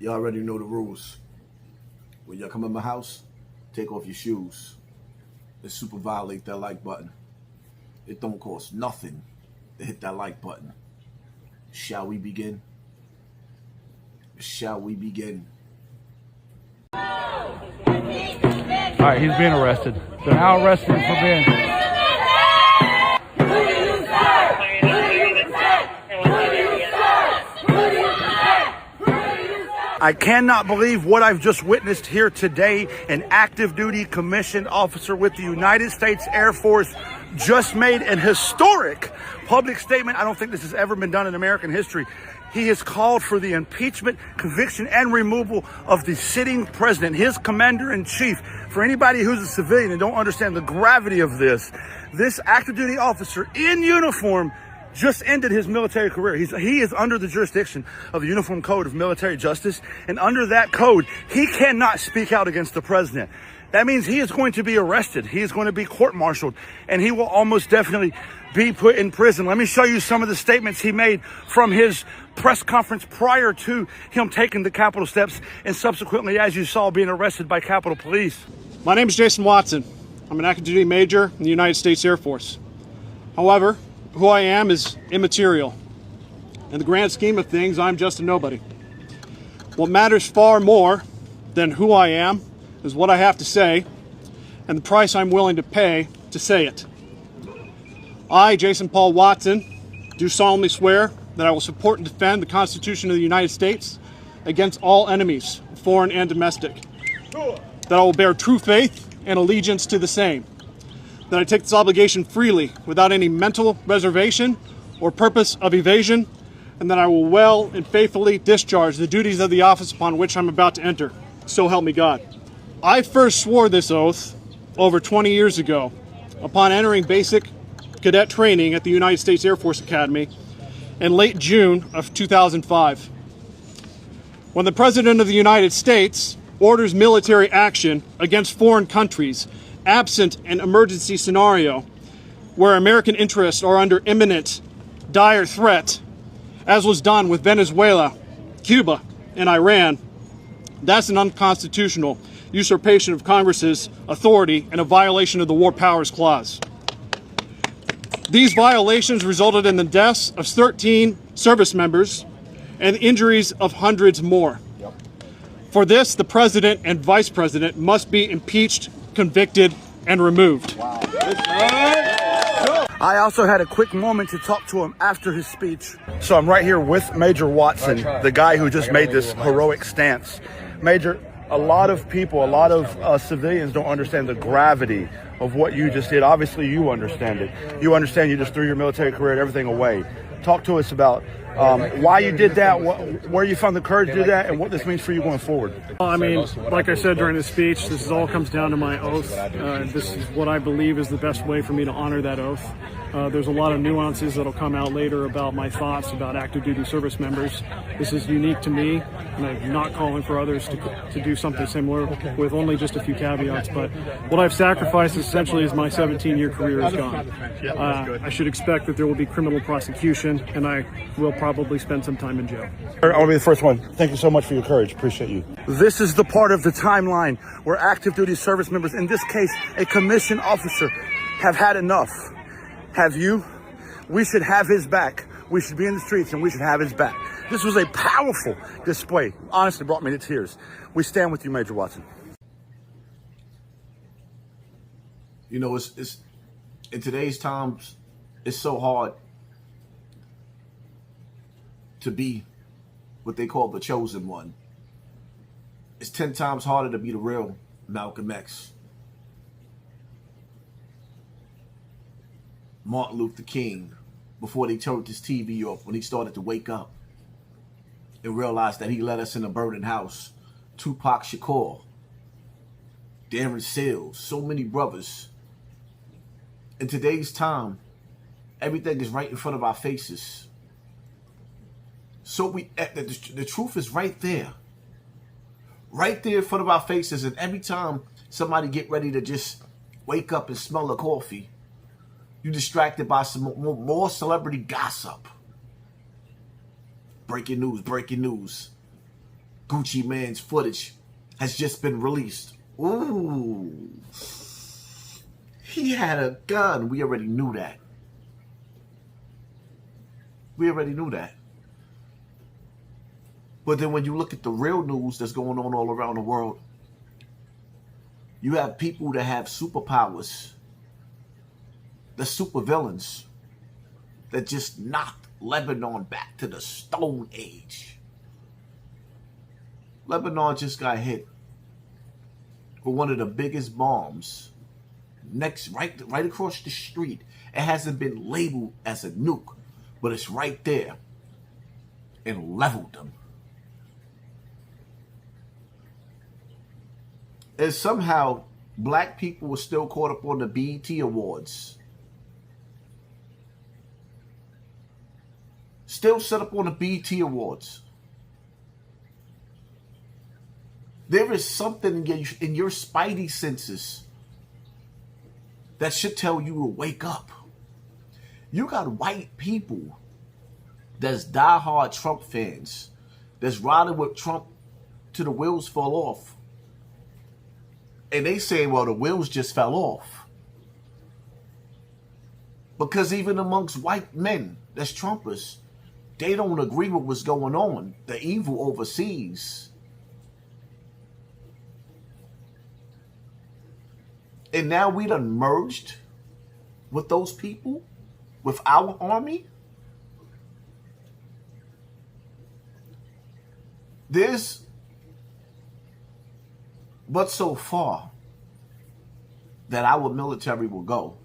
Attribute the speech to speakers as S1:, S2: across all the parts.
S1: You already know the rules. When y'all come in my house, take off your shoes and super violate that like button. It don't cost nothing to hit that like button. Shall we begin? Shall we begin?
S2: All right, he's being arrested. They're now arresting him for being...
S3: I cannot believe what I've just witnessed here today. An active duty commissioned officer with the United States Air Force just made an historic public statement. I don't think this has ever been done in American history. He has called for the impeachment, conviction, and removal of the sitting president, his commander-in-chief. For anybody who's a civilian and don't understand the gravity of this active duty officer in uniform just ended his military career. He is under the jurisdiction of the Uniform Code of Military Justice, and under that code, he cannot speak out against the president. That means he is going to be arrested. He is going to be court-martialed, and he will almost definitely be put in prison. Let me show you some of the statements he made from his press conference prior to him taking the Capitol steps and subsequently, as you saw, being arrested by Capitol Police.
S4: My name is Jason Watson. I'm an active duty major in the United States Air Force. However, who I am is immaterial. In the grand scheme of things, I'm just a nobody. What matters far more than who I am is what I have to say and the price I'm willing to pay to say it. I, Jason Paul Watson, do solemnly swear that I will support and defend the Constitution of the United States against all enemies, foreign and domestic. That I will bear true faith and allegiance to the same. That I take this obligation freely, without any mental reservation or purpose of evasion, and that I will well and faithfully discharge the duties of the office upon which I'm about to enter. So help me God. I first swore this oath over 20 years ago upon entering basic cadet training at the United States Air Force Academy in late June of 2005. When the President of the United States orders military action against foreign countries, absent an emergency scenario where American interests are under imminent, dire threat, as was done with Venezuela, Cuba, and Iran, that's an unconstitutional usurpation of Congress's authority and a violation of the War Powers Clause. These violations resulted in the deaths of 13 service members and injuries of hundreds more. For this, the President and Vice President must be impeached, convicted, and removed.
S3: Wow. I also had a quick moment to talk to him after his speech. So I'm right here with Major Watson, the guy who just made this heroic stance. Major, a lot of people, a lot of civilians don't understand the gravity of what you just did. Obviously, you understand it. You understand you just threw your military career and everything away. Talk to us about why you did that, where you found the courage to do that, and what this means for you going forward.
S4: Well, I mean, like I said during the speech, this all comes down to my oath. This is what I believe is the best way for me to honor that oath. There's a lot of nuances that'll come out later about my thoughts about active duty service members. This is unique to me, and I'm not calling for others to do something similar with only just a few caveats. But what I've sacrificed essentially is my 17-year career is gone. I should expect that there will be criminal prosecution, and I will probably spend some time in jail.
S3: I want to be the first one. Thank you so much for your courage. Appreciate you. This is the part of the timeline where active duty service members, in this case, a commissioned officer, have had enough. Have you? We should have his back. We should be in the streets and we should have his back. This was a powerful display. Honestly, brought me to tears. We stand with you, Major Watson.
S1: You know, it's in today's times, it's so hard to be what they call the chosen one. It's 10 times harder to be the real Malcolm X, Martin Luther King, before they turned his TV off, when he started to wake up and realize that he let us in a burning house. Tupac Shakur, Darren Sills, so many brothers. In today's time, everything is right in front of our faces. So the truth is right there in front of our faces. And every time somebody get ready to just wake up and smell a coffee, you're distracted by some more celebrity gossip. Breaking news, breaking news. Gucci Mane's footage has just been released. Ooh. He had a gun. We already knew that. We already knew that. But then when you look at the real news that's going on all around the world, you have people that have superpowers, the supervillains, that just knocked Lebanon back to the Stone Age. Lebanon just got hit with one of the biggest bombs right across the street. It hasn't been labeled as a nuke, but it's right there and leveled them. And somehow black people were still caught up on the BET Awards. Still set up on the BET Awards. There is something in your spidey senses that should tell you to wake up. You got white people that's diehard Trump fans, that's riding with Trump till the wheels fall off. And they say, well, the wheels just fell off. Because even amongst white men, that's Trumpers, they don't agree with what's going on. The evil overseas. And now we done merged with those people, with our army. There's but so far that our military will go.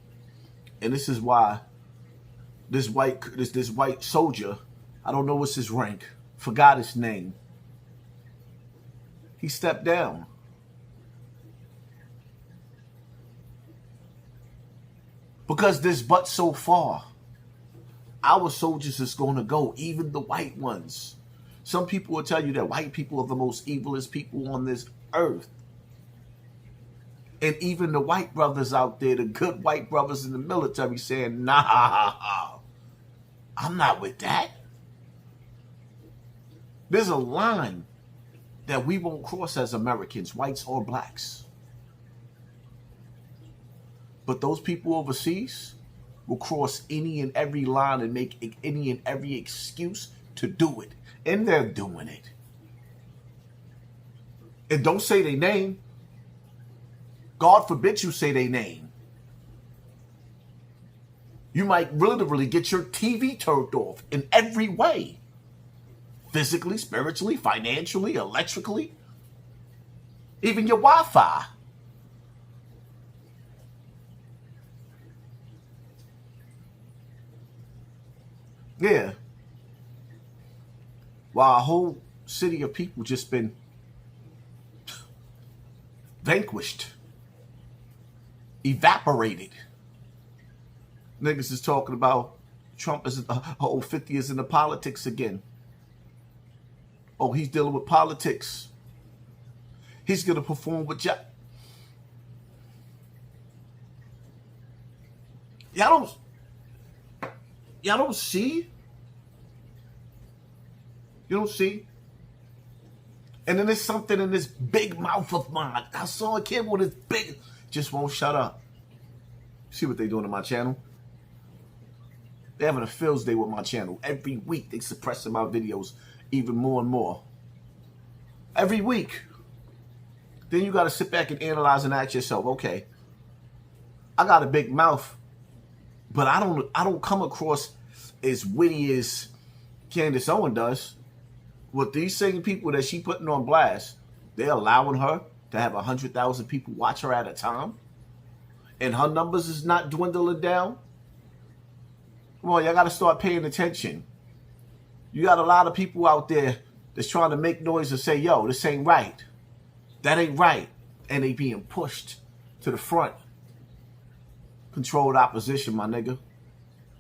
S1: And this is why this white soldier, I don't know what's his rank, forgot his name, he stepped down. Because there's but so far our soldiers is going to go, even the white ones. Some people will tell you that white people are the most evilest people on this earth. And even the white brothers out there, the good white brothers in the military, saying, nah, I'm not with that. There's a line that we won't cross as Americans, whites or blacks. But those people overseas will cross any and every line and make any and every excuse to do it. And they're doing it. And don't say their name. God forbid you say their name. You might literally get your TV turned off in every way. Physically, spiritually, financially, electrically. Even your Wi-Fi. Yeah. While a whole city of people just been vanquished, evaporated. Niggas is talking about Trump is 50 is into politics again. Oh, he's dealing with politics. He's gonna perform with y'all. Y'all don't see? You don't see? And then there's something in this big mouth of mine. I saw a kid with his big, just won't shut up. See what they doing to my channel? They're having a Phil's Day with my channel. Every week they suppressing my videos even more and more. Every week. Then you got to sit back and analyze and ask yourself, okay, I got a big mouth, but I don't come across as witty as Candace Owen does. With these same people that she putting on blast, they're allowing her to have 100,000 people watch her at a time, and her numbers is not dwindling down. Come on, y'all got to start paying attention. You got a lot of people out there that's trying to make noise and say, yo, this ain't right. That ain't right. And they being pushed to the front. Controlled opposition, my nigga.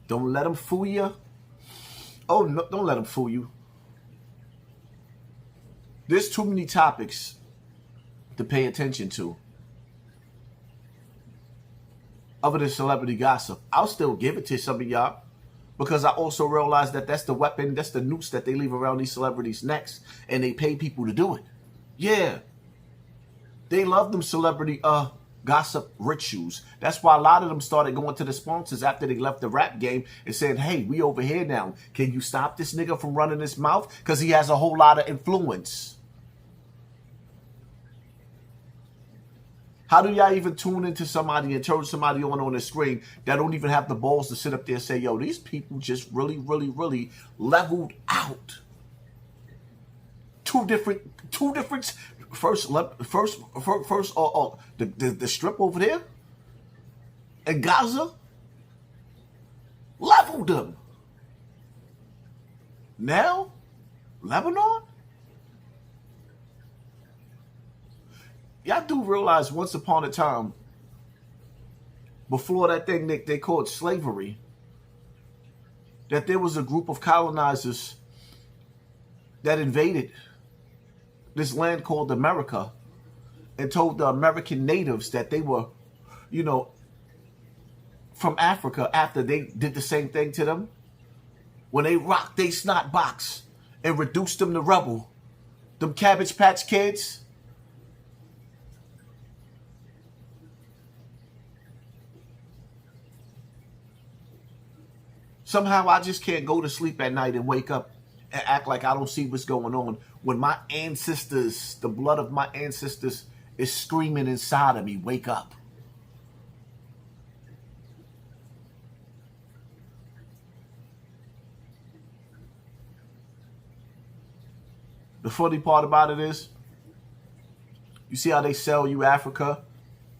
S1: Don't let them fool you. Oh, no, don't let them fool you. There's too many topics to pay attention to. Other than celebrity gossip. I'll still give it to some of y'all. Because I also realize that that's the weapon, that's the noose that they leave around these celebrities' necks, and they pay people to do it. Yeah. They love them celebrity gossip rituals. That's why a lot of them started going to the sponsors after they left the rap game and said, hey, we over here now. Can you stop this nigga from running his mouth? Because he has a whole lot of influence. How do y'all even tune into somebody and turn somebody on the screen that don't even have the balls to sit up there and say, yo, these people just really, really, really leveled out? Two different, first, the strip over there in Gaza leveled them. Now, Lebanon? Y'all do realize once upon a time, before that thing they called slavery, that there was a group of colonizers that invaded this land called America and told the American natives that they were, from Africa after they did the same thing to them. When they rocked they snot box and reduced them to rubble. Them Cabbage Patch Kids. Somehow I just can't go to sleep at night and wake up and act like I don't see what's going on when my ancestors, the blood of my ancestors is screaming inside of me, wake up. The funny part about it is, you see how they sell you Africa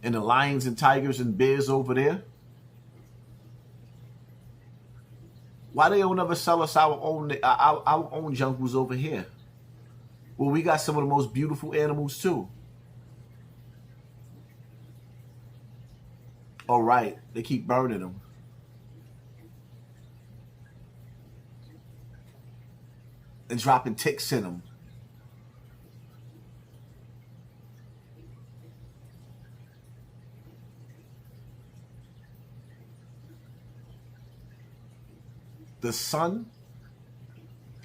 S1: and the lions and tigers and bears over there? Why they don't ever sell us our own jungles over here? Well, we got some of the most beautiful animals too. All right, they keep burning them. And dropping ticks in them. The sun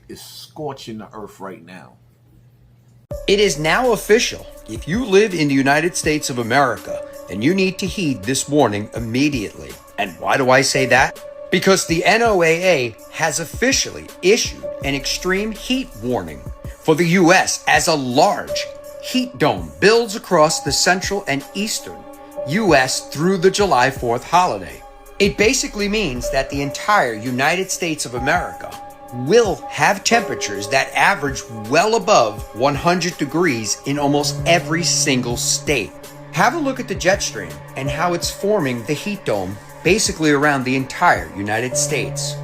S1: is scorching the earth right now.
S5: It is now official. If you live in the United States of America, then you need to heed this warning immediately. And why do I say that? Because the NOAA has officially issued an extreme heat warning for the U.S. as a large heat dome builds across the central and eastern U.S. through the July 4th holiday. It basically means that the entire United States of America will have temperatures that average well above 100 degrees in almost every single state. Have a look at the jet stream and how it's forming the heat dome basically around the entire United States.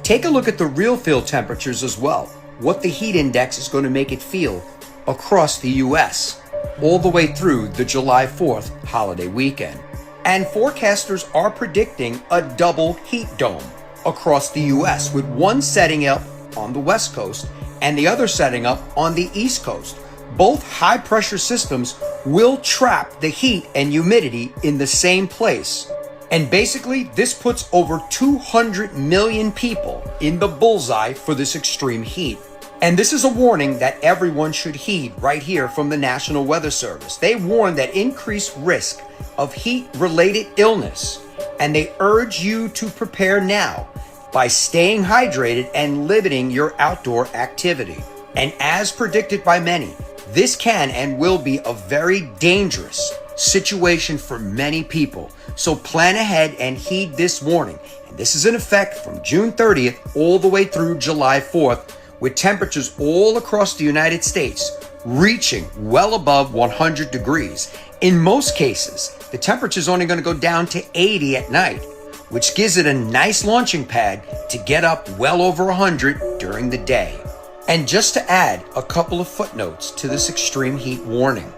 S5: Take a look at the real field temperatures as well, what the heat index is going to make it feel across the U.S. all the way through the July 4th holiday weekend. And forecasters are predicting a double heat dome across the U.S. with one setting up on the West Coast and the other setting up on the East Coast. Both high pressure systems will trap the heat and humidity in the same place. And basically, this puts over 200 million people in the bullseye for this extreme heat. And this is a warning that everyone should heed right here from the National Weather Service. They warn that increased risk of heat-related illness, and they urge you to prepare now by staying hydrated and limiting your outdoor activity. And as predicted by many, this can and will be a very dangerous situation for many people. So plan ahead and heed this warning. And this is in effect from June 30th all the way through July 4th, with temperatures all across the United States reaching well above 100 degrees. In most cases, the temperature is only going to go down to 80 at night, which gives it a nice launching pad to get up well over 100 during the day. And just to add a couple of footnotes to this extreme heat warning,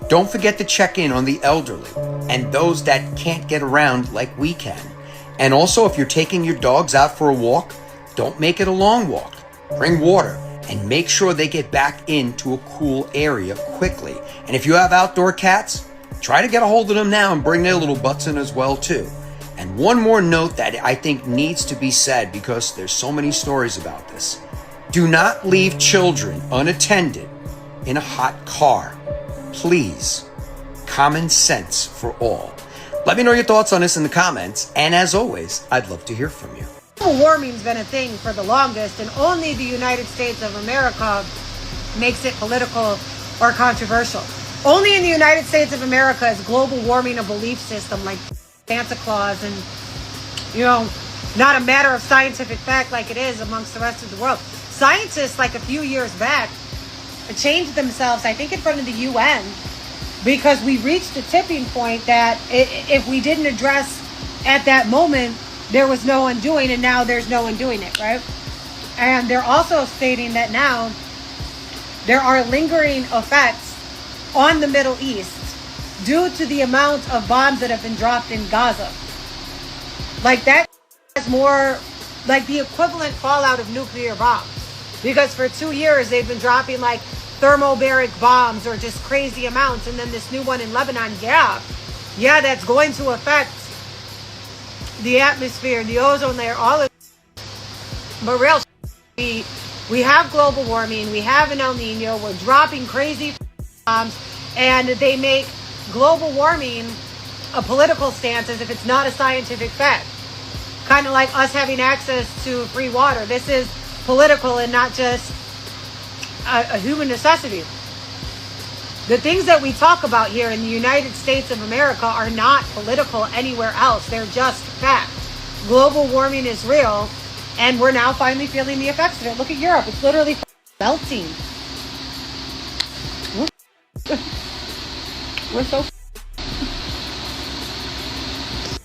S5: don't forget to check in on the elderly and those that can't get around like we can. And also, if you're taking your dogs out for a walk, don't make it a long walk. Bring water and make sure they get back into a cool area quickly. And if you have outdoor cats, try to get a hold of them now and bring their little butts in as well too. And one more note that I think needs to be said because there's so many stories about this. Do not leave children unattended in a hot car. Please. Common sense for all. Let me know your thoughts on this in the comments. And as always, I'd love to hear from you.
S6: Global warming's been a thing for the longest, and only the United States of America makes it political or controversial. Only in the United States of America is global warming a belief system like Santa Claus and, not a matter of scientific fact like it is amongst the rest of the world. Scientists, like a few years back, changed themselves, I think in front of the UN, because we reached a tipping point that if we didn't address at that moment, there was no undoing, and now there's no undoing it, right? And they're also stating that now there are lingering effects on the Middle East due to the amount of bombs that have been dropped in Gaza. Like that is more like the equivalent fallout of nuclear bombs. Because for 2 years they've been dropping like thermobaric bombs or just crazy amounts, and then this new one in Lebanon, yeah, that's going to affect the atmosphere, the ozone layer, all of it. But real, we have global warming, we have an El Nino, we're dropping crazy bombs, and they make global warming a political stance as if it's not a scientific fact. Kind of like us having access to free water. This is political and not just a human necessity. The things that we talk about here in the United States of America are not political anywhere else. They're just fact. Global warming is real, and we're now finally feeling the effects of it. Look at Europe. It's literally melting. We're so...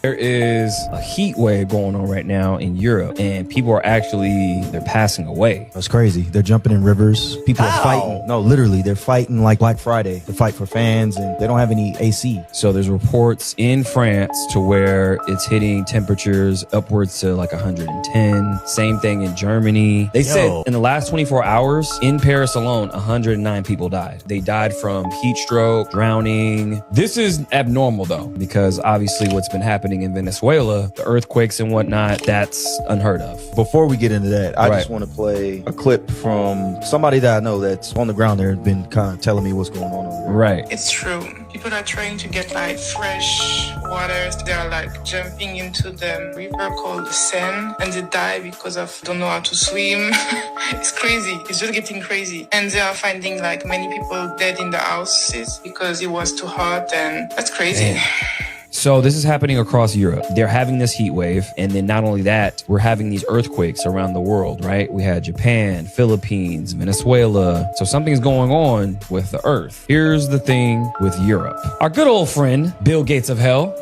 S7: There is a heat wave going on right now in Europe, and people are they're passing away.
S8: That's crazy. They're jumping in rivers. People are fighting. No, literally, they're fighting like Black Friday. They fight for fans, and they don't have any AC.
S7: So there's reports in France to where it's hitting temperatures upwards to like 110. Same thing in Germany. They said in the last 24 hours in Paris alone, 109 people died. They died from heat stroke, drowning. This is abnormal though, because obviously what's been happening in Venezuela, the earthquakes and whatnot, that's unheard of.
S8: Before we get into that, I just want to play a clip from somebody that I know that's on the ground there and been kind of telling me what's going on over there.
S7: Right.
S9: It's true. People are trying to get like fresh water. They are like jumping into the river called the Seine, and they die because of don't know how to swim. It's crazy. It's just getting crazy. And they are finding like many people dead in the houses because it was too hot, and that's crazy.
S7: Man. So this is happening across Europe. They're having this heat wave. And then not only that, we're having these earthquakes around the world, right? We had Japan, Philippines, Venezuela. So something's going on with the earth. Here's the thing with Europe. Our good old friend, Bill Gates of hell.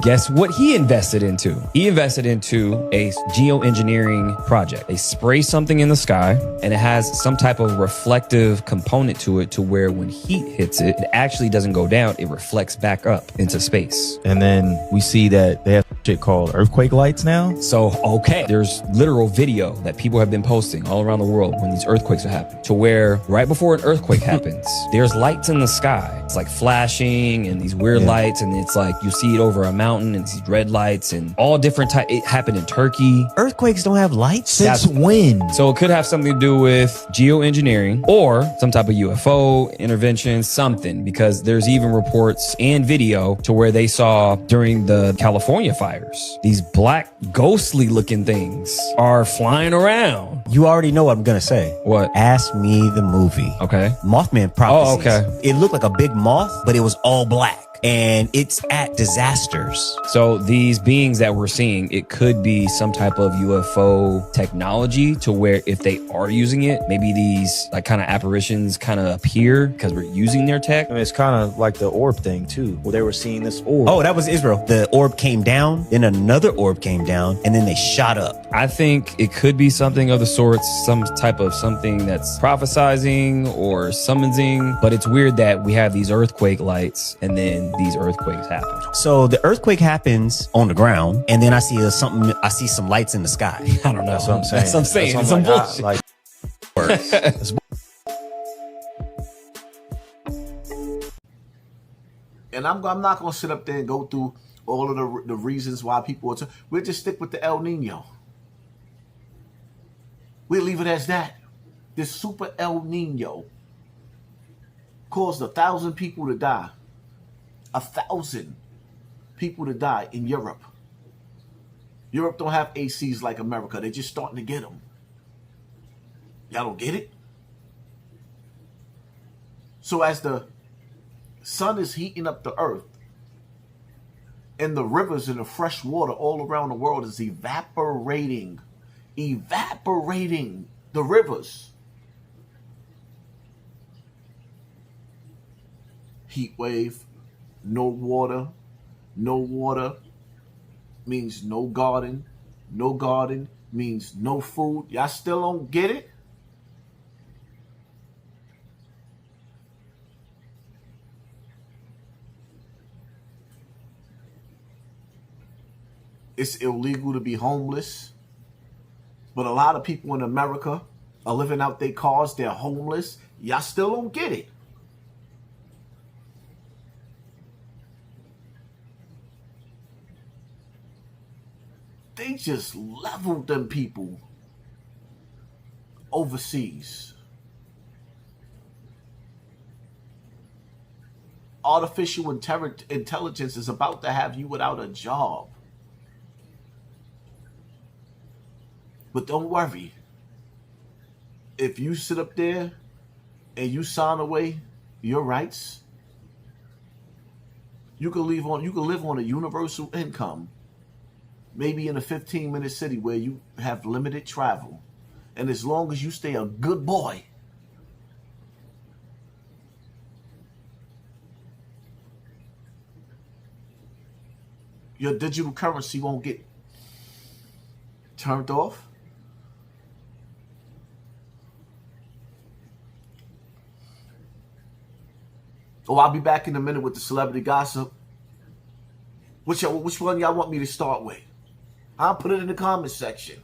S7: Guess what he invested into? He invested into a geoengineering project. They spray something in the sky and it has some type of reflective component to it to where when heat hits it, it actually doesn't go down. It reflects back up into space.
S8: And then we see that they have shit called earthquake lights now.
S7: So, okay, there's literal video that people have been posting all around the world when these earthquakes are happening to where right before an earthquake happens, there's lights in the sky. It's like flashing and these weird lights, and it's like you see it over a mountain and these red lights and all different types. It happened in Turkey.
S8: Earthquakes don't have lights? Since when?
S7: So it could have something to do with geoengineering or some type of UFO intervention, something, because there's even reports and video to where they saw during the California fires, these black ghostly looking things are flying around.
S10: You already know what I'm gonna say.
S7: What?
S10: Ask Me the Movie.
S7: Okay.
S10: Mothman Prophecies.
S7: Oh, okay.
S10: It looked like a big moth, but it was all black. And it's at disasters.
S7: So these beings that we're seeing, it could be some type of UFO technology to where if they are using it, maybe these like kind of apparitions kind of appear because we're using their tech.
S8: I mean, it's kind of like the orb thing too, where they were seeing this orb.
S10: Oh, that was Israel. The orb came down, then another orb came down, and then they shot up.
S7: I think it could be something of the sorts, some type of something that's prophesizing or summoning, but it's weird that we have these earthquake lights and then these earthquakes happen.
S10: So the earthquake happens on the ground, and then I see some lights in the sky.
S7: I don't know.
S8: That's what I'm saying.
S7: That's what I'm saying.
S8: That's
S7: Some
S8: like,
S7: bullshit.
S1: And I'm not going to sit up there and go through all of the reasons why people are we'll just stick with the El Nino. We'll leave it as that. This super El Nino caused 1,000 people to die. 1,000 people to die in Europe. Europe don't have ACs like America. They're just starting to get them. Y'all don't get it? So as the sun is heating up the earth, and the rivers and the fresh water all around the world is evaporating the rivers. Heat wave, no water means no garden means no food. Y'all still don't get it? It's illegal to be homeless. But a lot of people in America are living out their cars. They're homeless. Y'all still don't get it. They just leveled them people overseas. Artificial intelligence is about to have you without a job. But don't worry. If you sit up there and you sign away your rights, you can live on a universal income, maybe in a 15-minute city where you have limited travel. And as long as you stay a good boy, your digital currency won't get turned off. Oh, I'll be back in a minute with the celebrity gossip. Which one y'all want me to start with? I'll put it in the comment section.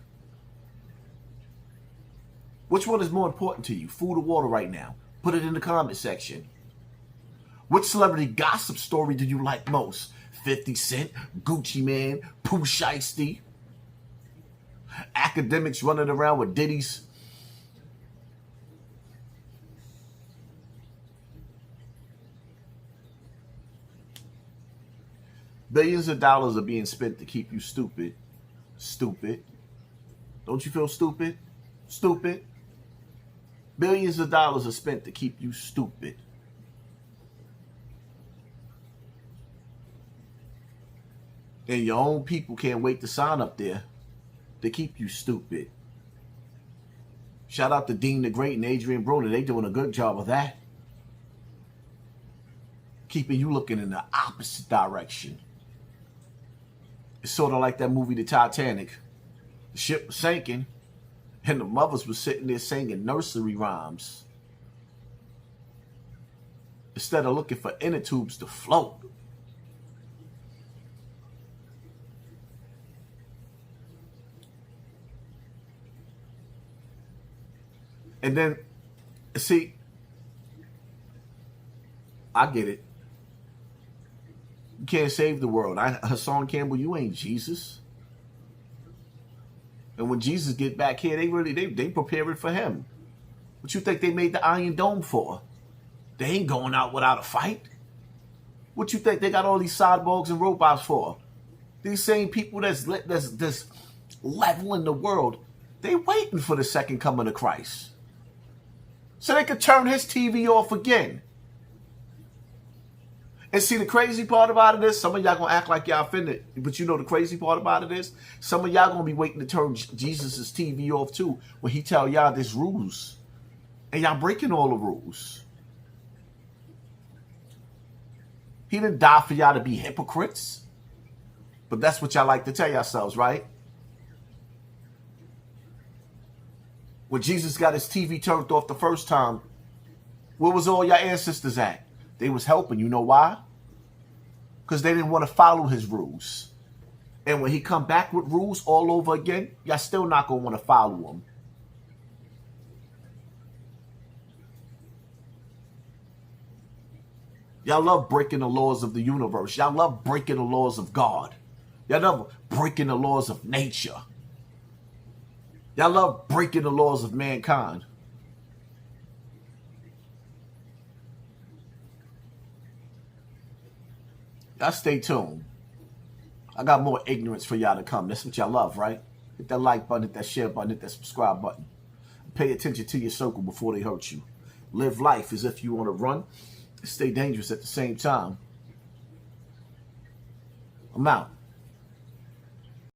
S1: Which one is more important to you, food or water right now? Put it in the comment section. Which celebrity gossip story do you like most? 50 Cent, Gucci Man, Pooh Shiesty, academics running around with Diddy's. Billions of dollars are being spent to keep you stupid. Stupid. Don't you feel stupid? Stupid. Billions of dollars are spent to keep you stupid. And your own people can't wait to sign up there to keep you stupid. Shout out to Dean the Great and Adrian Broner. They doing a good job of that. Keeping you looking in the opposite direction. It's sort of like that movie, The Titanic. The ship was sinking, and the mothers were sitting there singing nursery rhymes instead of looking for inner tubes to float. And then, see, I get it. You can't save the world. Hassan Campbell, you ain't Jesus. And when Jesus get back here, they preparing for him. What you think they made the Iron Dome for? They ain't going out without a fight. What you think they got all these cyborgs and robots for? These same people that's leveling the world, they waiting for the second coming of Christ. So they could turn his TV off again. And see, the crazy part about it is, some of y'all going to act like y'all offended. But you know the crazy part about it is, some of y'all going to be waiting to turn Jesus' TV off too when he tell y'all there's rules. And y'all breaking all the rules. He didn't die for y'all to be hypocrites. But that's what y'all like to tell yourselves, right? When Jesus got his TV turned off the first time, where was all your ancestors at? They was helping. You know why? Because they didn't want to follow his rules. And when he come back with rules all over again, y'all still not going to want to follow him. Y'all love breaking the laws of the universe. Y'all love breaking the laws of God. Y'all love breaking the laws of nature. Y'all love breaking the laws of mankind. Y'all stay tuned. I got more ignorance for y'all to come. That's what y'all love, right? Hit that like button, hit that share button, hit that subscribe button. Pay attention to your circle before they hurt you. Live life as if you want to run. Stay dangerous at the same time. I'm out.